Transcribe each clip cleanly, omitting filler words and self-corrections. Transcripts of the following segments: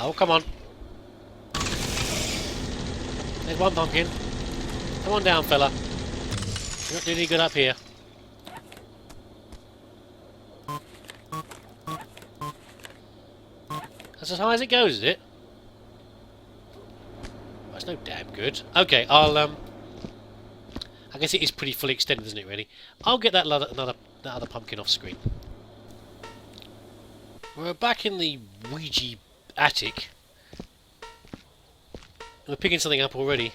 Oh, come on. There's one pumpkin. Come on down, fella. You're not doing any good up here. That's as high as it goes, is it? Well, it's no damn good. Okay, I guess it is pretty fully extended, isn't it, really? I'll get that other pumpkin off screen. We're back in the Ouija attic. We're picking something up already.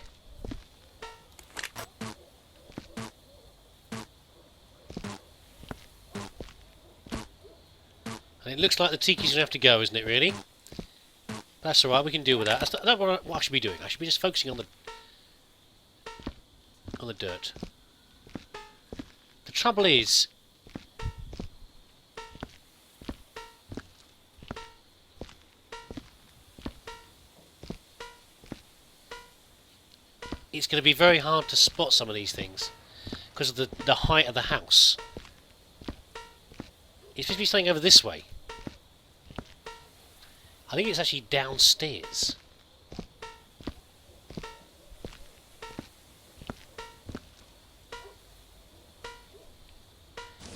And it looks like the tiki's going to have to go, isn't it, really? That's alright, we can deal with that. That's not what I should be doing. I should be just focusing on the dirt. The trouble is, it's going to be very hard to spot some of these things because of the height of the house. It's supposed to be something over this way. I think it's actually downstairs.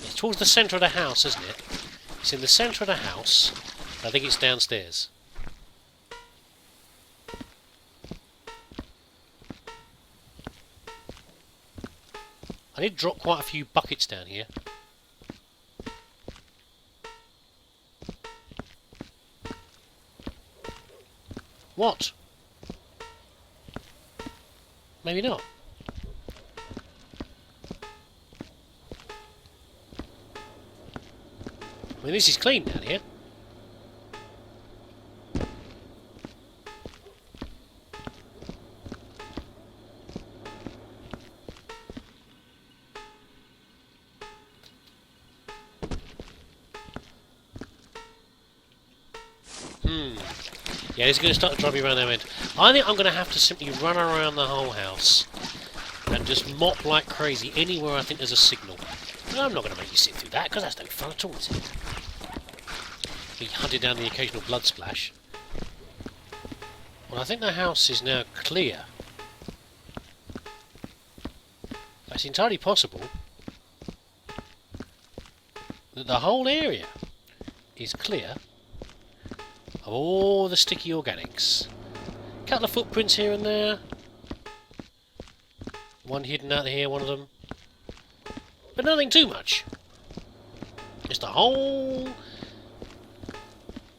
It's towards the centre of the house, isn't it? It's in the centre of the house. I think it's downstairs. I did drop quite a few buckets down here. What? Maybe not. I mean, this is clean down here. Yeah, it's going to start to drive me around their end. I think I'm going to have to simply run around the whole house and just mop like crazy anywhere I think there's a signal. But I'm not going to make you sit through that, because that's no fun at all, is it? Be hunting down the occasional blood splash. Well, I think the house is now clear. It's entirely possible that the whole area is clear of all the sticky organics. A couple of footprints here and there. One hidden out here, one of them. But nothing too much. Just a whole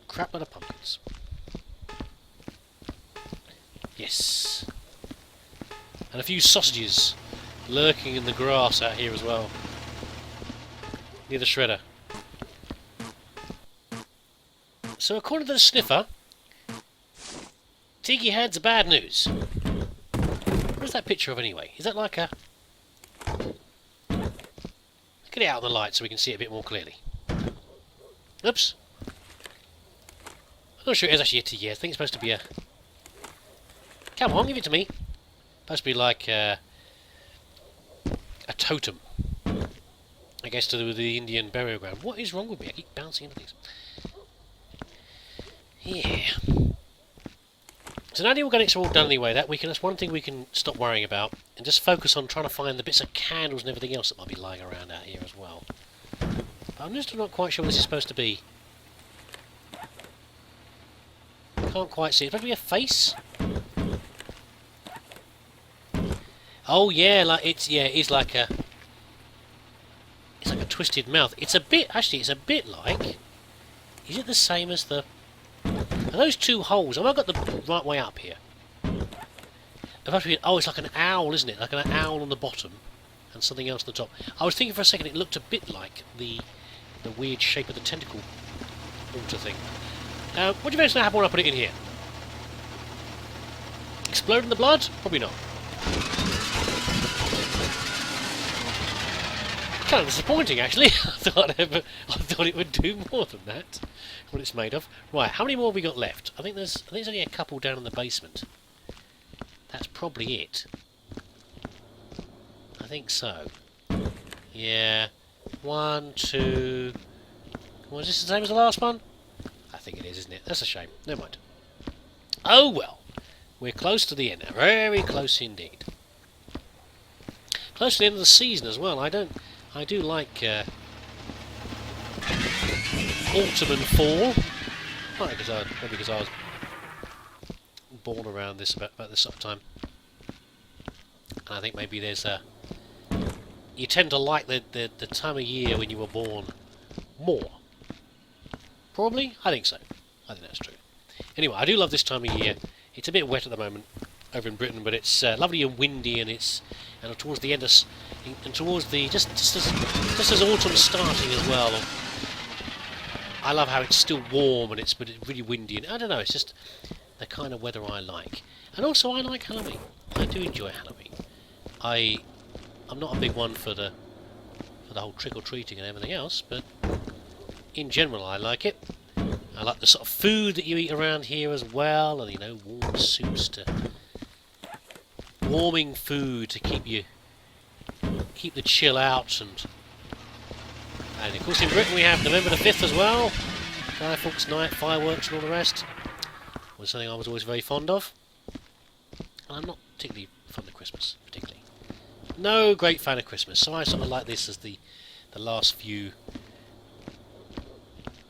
crap load of pumpkins. Yes. And a few sausages lurking in the grass out here as well. Near the shredder. So according to the sniffer, Tiki Had's bad news. Where's that picture of anyway? Is that like a... Get it out in the light so we can see it a bit more clearly. Oops. I'm not sure it is actually a tiki. I think it's supposed to be a... Come on, give it to me. Supposed to be like a totem. I guess to do with the Indian burial ground. What is wrong with me? I keep bouncing into things. Yeah. So now the organics are all done anyway. That's one thing we can stop worrying about and just focus on trying to find the bits of candles and everything else that might be lying around out here as well. But I'm just not quite sure what this is supposed to be. Can't quite see. It's supposed to be a face. Oh yeah, like it is like a. It's like a twisted mouth. It's a bit like. Is it the same as the? Are those two holes? Have I got the right way up here? Oh, it's like an owl, isn't it? Like an owl on the bottom and something else on the top. I was thinking for a second it looked a bit like the weird shape of the tentacle water thing. What do you think's going to happen when I put it in here? Explode in the blood? Probably not. Kind of disappointing, actually. I thought it would do more than that. What it's made of. Right, how many more have we got left? I think there's only a couple down in the basement. That's probably it. I think so. Yeah. 1, 2. Was this the same as the last one? I think it is, isn't it? That's a shame. Never mind. Oh well, we're close to the end now. Very close indeed. Close to the end of the season as well. I do like autumn and fall. Maybe because I was born around this about this sort of time. And I think maybe there's a... You tend to like the time of year when you were born more. Probably? I think so. I think that's true. Anyway, I do love this time of year. It's a bit wet at the moment over in Britain, but it's lovely and windy, and towards the end of, and towards the just as autumn's starting as well. I love how it's still warm but it's really windy, and I don't know. It's just the kind of weather I like, and also I like Halloween. I do enjoy Halloween. I'm not a big one for the whole trick or treating and everything else, but in general I like it. I like the sort of food that you eat around here as well, and warm soups warming food to keep the chill out, and of course in Britain we have November the 5th as well, Guy Fawkes Night, fireworks and all the rest. Was something I was always very fond of, and I'm not particularly fond of Christmas, particularly. No great fan of Christmas, so I sort of like this as the last few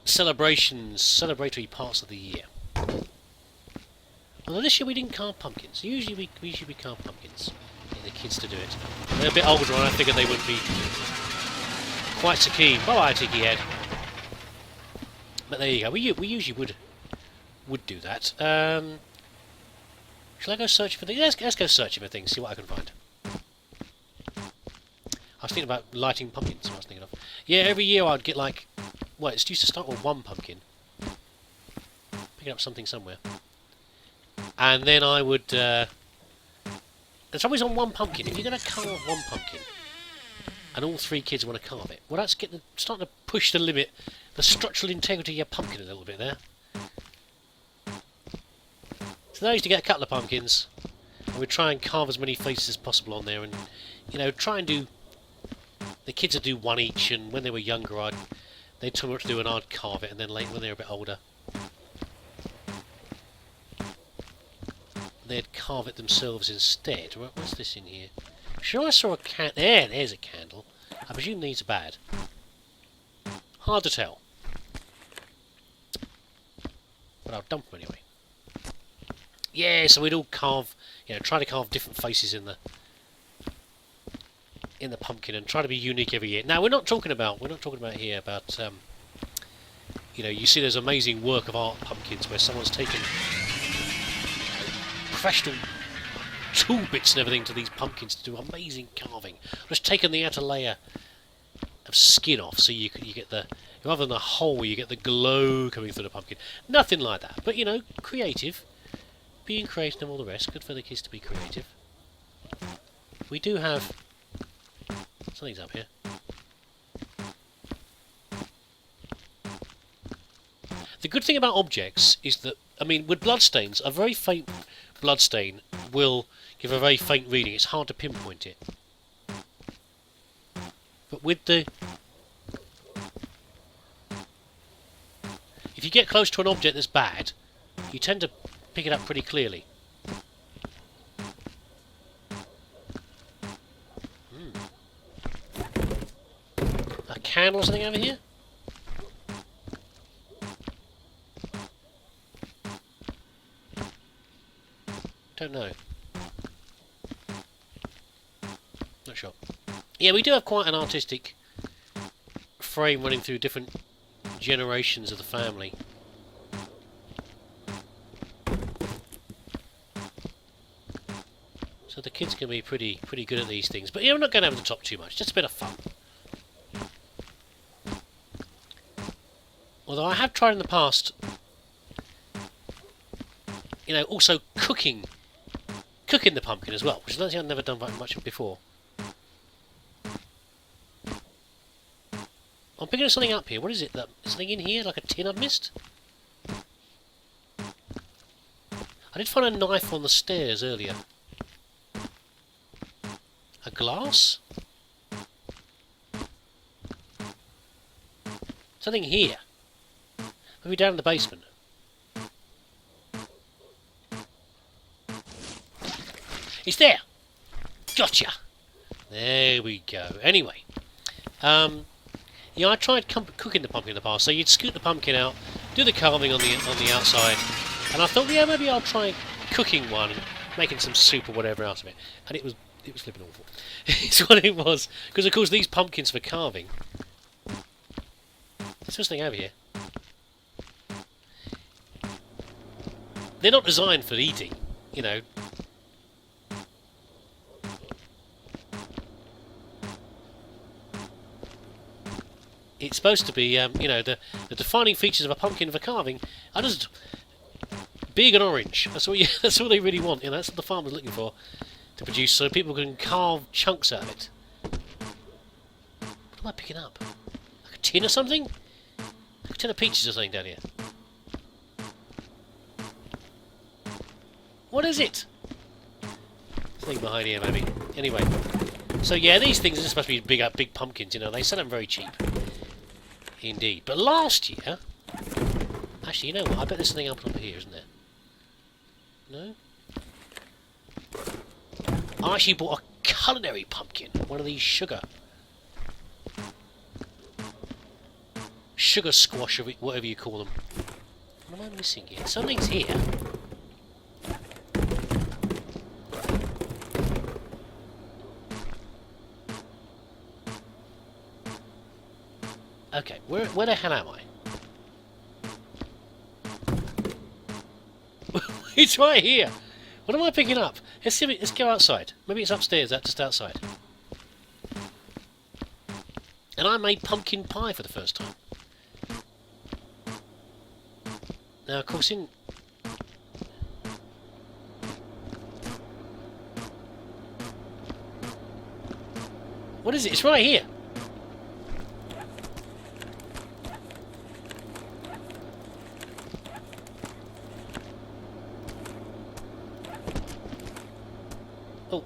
celebratory parts of the year. Although this year we didn't carve pumpkins. Usually we carve pumpkins. Get the kids to do it. They're a bit older, and I figured they wouldn't be quite so keen. Bye-bye, Tiki Head. But there you go. We usually would do that. Shall I go searching for things? Let's go searching for things. See what I can find. I was thinking about lighting pumpkins. I was thinking of. Yeah, every year I'd get like. Well, it used to start with one pumpkin. Picking up something somewhere. And then I would... There's always on one pumpkin. If you're going to carve one pumpkin, and all three kids want to carve it, well, that's starting to push the limit, the structural integrity of your pumpkin a little bit there. So I used to get a couple of pumpkins, and we'd try and carve as many faces as possible on there, and, try and do... The kids would do one each, and when they were younger, they'd tell me what to do, and I'd carve it, and then later, when they were a bit older, they'd carve it themselves instead. What's this in here? Sure, I saw a there's a candle. I presume these are bad. Hard to tell. But I'll dump them anyway. Yeah, so we'd all carve, try to carve different faces in the pumpkin and try to be unique every year. Now we're not talking about here about you see there's amazing work of art pumpkins where someone's taken professional tool bits and everything to these pumpkins to do amazing carving. Just taken the outer layer of skin off, so you get the, rather than the hole, you get the glow coming through the pumpkin. Nothing like that, but creative, being creative and all the rest. Good for the kids to be creative. We do have something's up here. The good thing about objects is that, with bloodstains, a very faint bloodstain will give a very faint reading. It's hard to pinpoint it. But with the... If you get close to an object that's bad, you tend to pick it up pretty clearly. A candle or something over here? Don't know. Not sure. Yeah, we do have quite an artistic frame running through different generations of the family. So the kids can be pretty good at these things. But we're not going over the top too much. Just a bit of fun. Although I have tried in the past, also cooking the pumpkin as well, which is something I've never done very much before. I'm picking something up here. What is it? Something in here? Like a tin I've missed? I did find a knife on the stairs earlier. A glass? Something here. Maybe down in the basement. It's there! Gotcha! There we go. Anyway, yeah, I tried cooking the pumpkin in the past. So you'd scoot the pumpkin out, do the carving on the outside, and I thought, yeah, maybe I'll try cooking one, making some soup or whatever out of it. And it was flipping awful. It's what it was. Because of course these pumpkins for carving. What's this thing over here? They're not designed for eating, you know. It's supposed to be, you know, the defining features of a pumpkin for carving are just big and orange. That's all they really want. You know, that's what the farmer's looking for to produce, so people can carve chunks out of it. What am I picking up? Like a tin or something? Like a tin of peaches or something down here. What is it? Something behind here, maybe. Anyway, so yeah, these things are just supposed to be big pumpkins. You know, they sell them very cheap. Indeed. But last year... Actually, you know what? I bet there's something up here, isn't there? No? I actually bought a culinary pumpkin. One of these sugar squash, or whatever you call them. What am I missing here? Something's here. Okay, where the hell am I? It's right here! What am I picking up? Let's go outside. Maybe it's upstairs, just outside. And I made pumpkin pie for the first time. Now, of course, what is it? It's right here! Oh,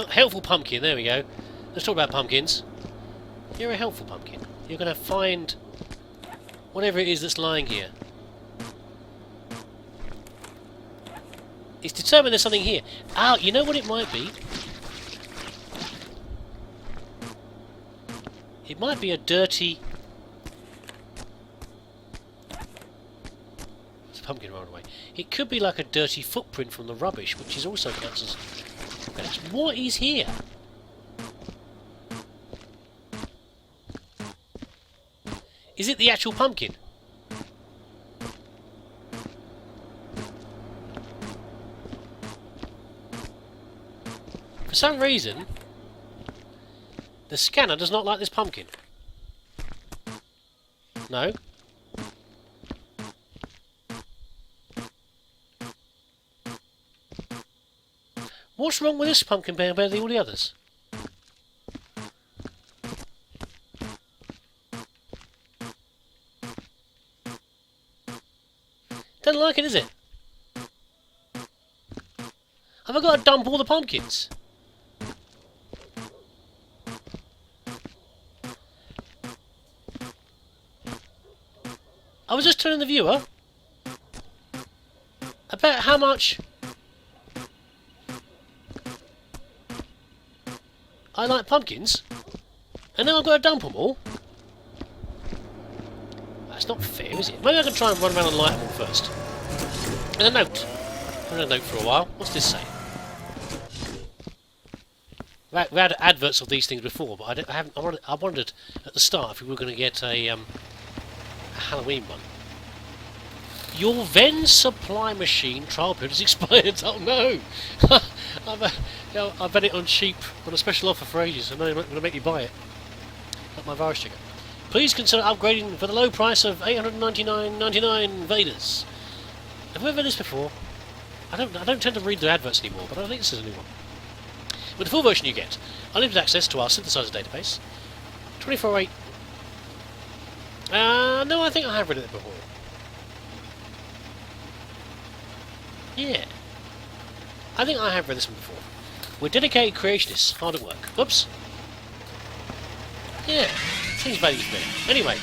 helpful pumpkin, there we go. Let's talk about pumpkins. You're a helpful pumpkin. You're going to find whatever it is that's lying here. It's determined there's something here. Ah, you know what it might be? It might be a dirty... It's a pumpkin right away. It could be like a dirty footprint from the rubbish, which is also counts as... What is here? Is it the actual pumpkin? For some reason, the scanner does not like this pumpkin. No. What's wrong with this pumpkin compared to all the others? Doesn't like it, is it? Have I got to dump all the pumpkins? I was just telling the viewer about how much I like pumpkins, and now I've got to dump them all. That's not fair, is it? Maybe I can try and run around and light them all first. And a note. I've had a note for a while. What's this say? We've had adverts of these things before, but I wondered at the start if we were going to get a Halloween one. Your Ven supply machine trial period has expired. Oh no! I've had it on cheap on a special offer for ages, and they're going to make me buy it. Like my virus checker. Please consider upgrading for the low price of $899.99 Vaders. Have we ever had this before? I don't tend to read the adverts anymore, but I think this is a new one. With the full version you get unlimited access to our synthesizer database, 24/8. No, I think I have read it before. Yeah. I think I have read this one before. We're dedicated creationists, hard at work. Whoops. Yeah, seems value's better. Anyway.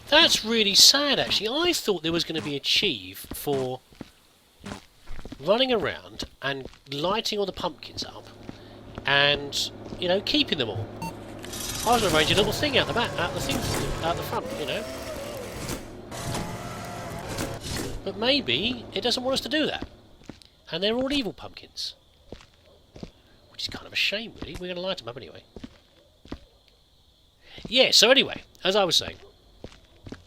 That's really sad, actually. I thought there was going to be a Chieve for running around and lighting all the pumpkins up and, you know, keeping them all. I was arranging a little thing out the back, out the front, you know. But maybe it doesn't want us to do that. And they're all evil pumpkins. Which is kind of a shame, really. We're going to light them up anyway. Yeah, so anyway, as I was saying,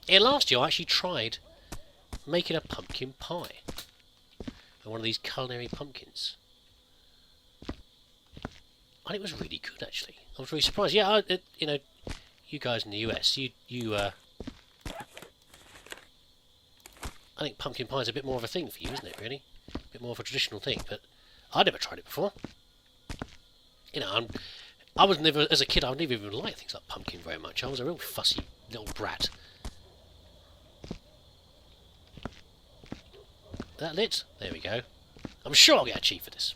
last year I actually tried making a pumpkin pie. And one of these culinary pumpkins. And it was really good, actually. I was really surprised. Yeah, you know, you guys in the US, I think pumpkin pie is a bit more of a thing for you, isn't it, really? A bit more of a traditional thing, but I'd never tried it before. You know, I was never, as a kid, I never even liked things like pumpkin very much. I was a real fussy little brat. That lit? There we go. I'm sure I'll get a cheat for this.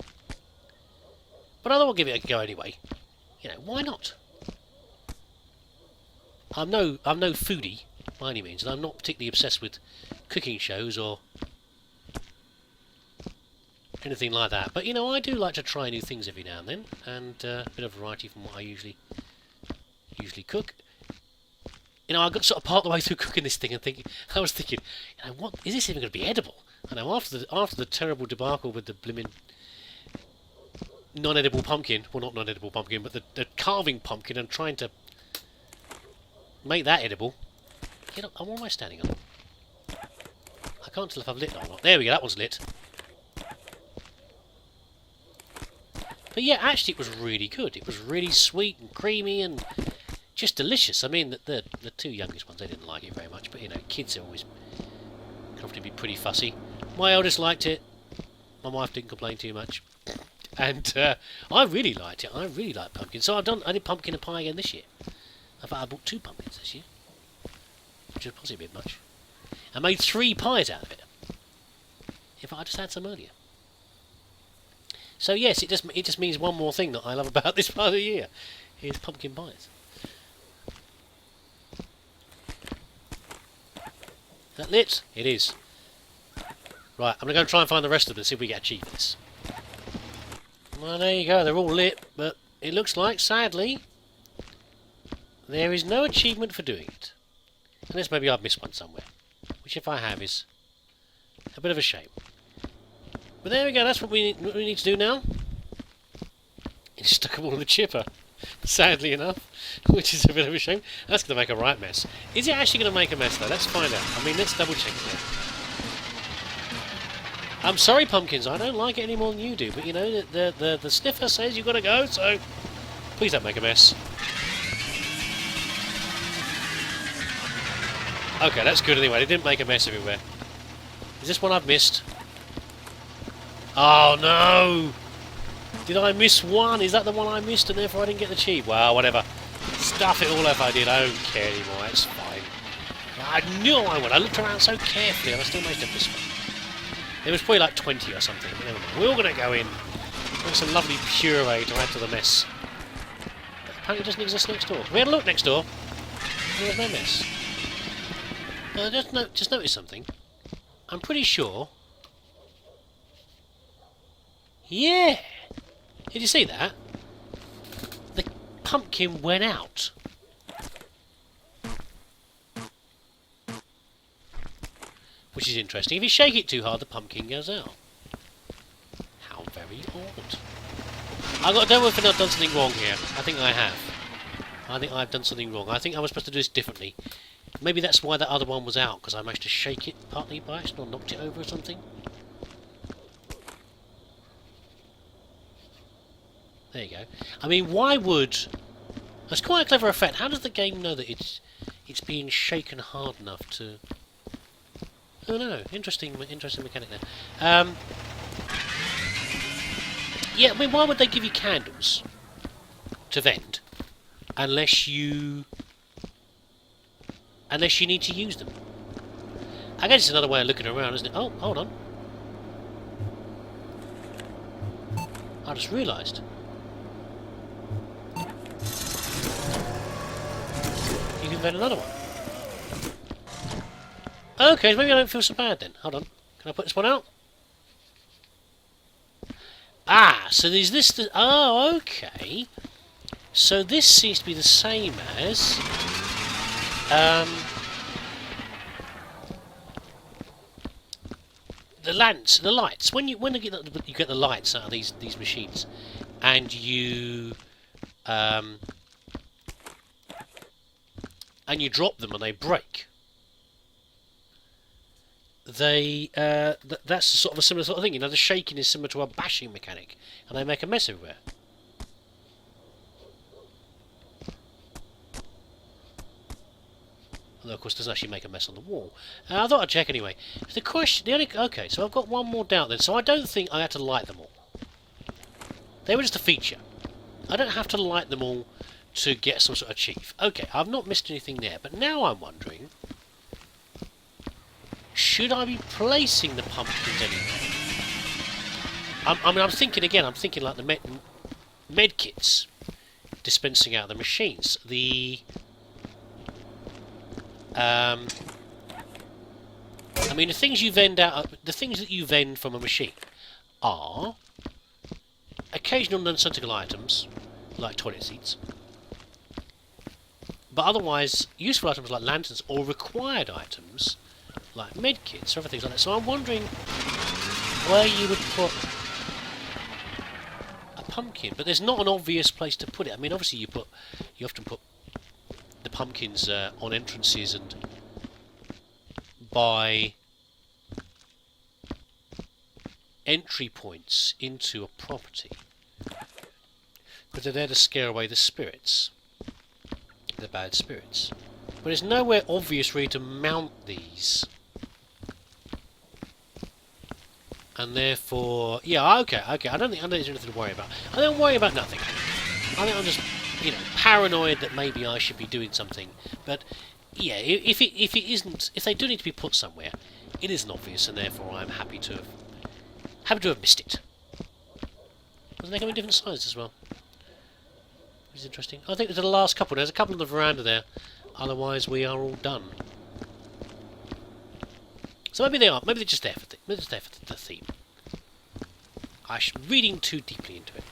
But I will give it a go anyway. You know, why not? I'm no foodie by any means, and I'm not particularly obsessed with cooking shows or anything like that. But you know, I do like to try new things every now and then, and a bit of variety from what I usually cook. You know, I got sort of part of the way through cooking this thing and I was thinking, you know, what is this even going to be edible? I know after the terrible debacle with the blimmin' non-edible pumpkin, well, not non-edible pumpkin, but the carving pumpkin, and trying to make that edible. Get up, what am I standing on? I can't tell if I've lit it or not. There we go, that one's lit. But yeah, actually it was really good. It was really sweet and creamy and just delicious. I mean, the two youngest ones, they didn't like it very much, but you know, kids are always can often be pretty fussy. My eldest liked it. My wife didn't complain too much. And I really liked it. I really like pumpkin. So I did pumpkin pie again this year. In fact, I bought 2 pumpkins this year, which is possibly a bit much. I made 3 pies out of it. In fact, I just had some earlier. So yes, it just means one more thing that I love about this part of the year is pumpkin pies. Is that lit? It is. Right, I'm going to go and try and find the rest of them and see if we get a cheat for this. Well, there you go, they're all lit, but it looks like, sadly, there is no achievement for doing it. Unless maybe I've missed one somewhere. Which, if I have, is a bit of a shame. But there we go, that's what we need to do now. It's stuck them all in the chipper, sadly enough, which is a bit of a shame. That's going to make a right mess. Is it actually going to make a mess, though? Let's find out. I mean, let's double check it. I'm sorry, pumpkins, I don't like it any more than you do, but you know, the sniffer says you've got to go, so please don't make a mess. Okay, that's good anyway, they didn't make a mess everywhere. Is this one I've missed? Oh no! Did I miss one? Is that the one I missed and therefore I didn't get the cheat? Well, whatever. Stuff it all if I did, I don't care anymore, it's fine. I knew I would, I looked around so carefully and I still managed to miss one. There was probably like 20 or something, but never mind. We're all going to go in. There's some lovely puree to add to the mess. But apparently it doesn't exist next door. We had a look next door. There was no mess. Just notice something. I'm pretty sure... Yeah! Did you see that? The pumpkin went out. Which is interesting. If you shake it too hard, the pumpkin goes out. How very odd. I don't know if I've done something wrong here. I think I have. I think I've done something wrong. I think I was supposed to do this differently. Maybe that's why that other one was out, because I managed to shake it partly by accident or knocked it over or something. There you go. I mean, why would... That's quite a clever effect. How does the game know that it's being shaken hard enough to... Oh no, interesting mechanic there. Yeah, I mean, why would they give you candles to vend unless you need to use them? I guess it's another way of looking around, isn't it? Oh, hold on. I just realised. You can vend another one. Okay, maybe I don't feel so bad then. Hold on. Can I put this one out? Ah, so there's this... oh, okay. So this seems to be the same as... the lights. When you get the lights out of these machines, and you drop them and they break. That's sort of a similar sort of thing. You know, the shaking is similar to a bashing mechanic, and they make a mess everywhere. Although, of course, it doesn't actually make a mess on the wall. I thought I'd check anyway. Okay, so I've got one more doubt then. So I don't think I had to light them all. They were just a feature. I don't have to light them all to get some sort of achieve. Okay, I've not missed anything there. But now I'm wondering, should I be placing the pumpkins anywhere? I'm thinking again. I'm thinking like the med kits dispensing out of the machines. I mean, the things that you vend from a machine are occasional nonsensical items like toilet seats, but otherwise useful items like lanterns or required items like med kits or other things like that. So I'm wondering where you would put a pumpkin, but there's not an obvious place to put it. I mean, obviously you often put the pumpkins on entrances and by entry points into a property, because they're there to scare away the spirits, the bad spirits. But there's nowhere obvious really to mount these, and therefore, yeah, okay. I don't think there's anything to worry about. I don't worry about nothing. I think I'm just, paranoid that maybe I should be doing something. But yeah, if they do need to be put somewhere, it isn't obvious, and therefore I'm happy to have missed it. Wasn't they coming different sizes as well? Which is interesting. I think there's the last couple. There's a couple on the veranda there. Otherwise, we are all done. So maybe they are. Maybe they're just there for the theme. I'm reading too deeply into it.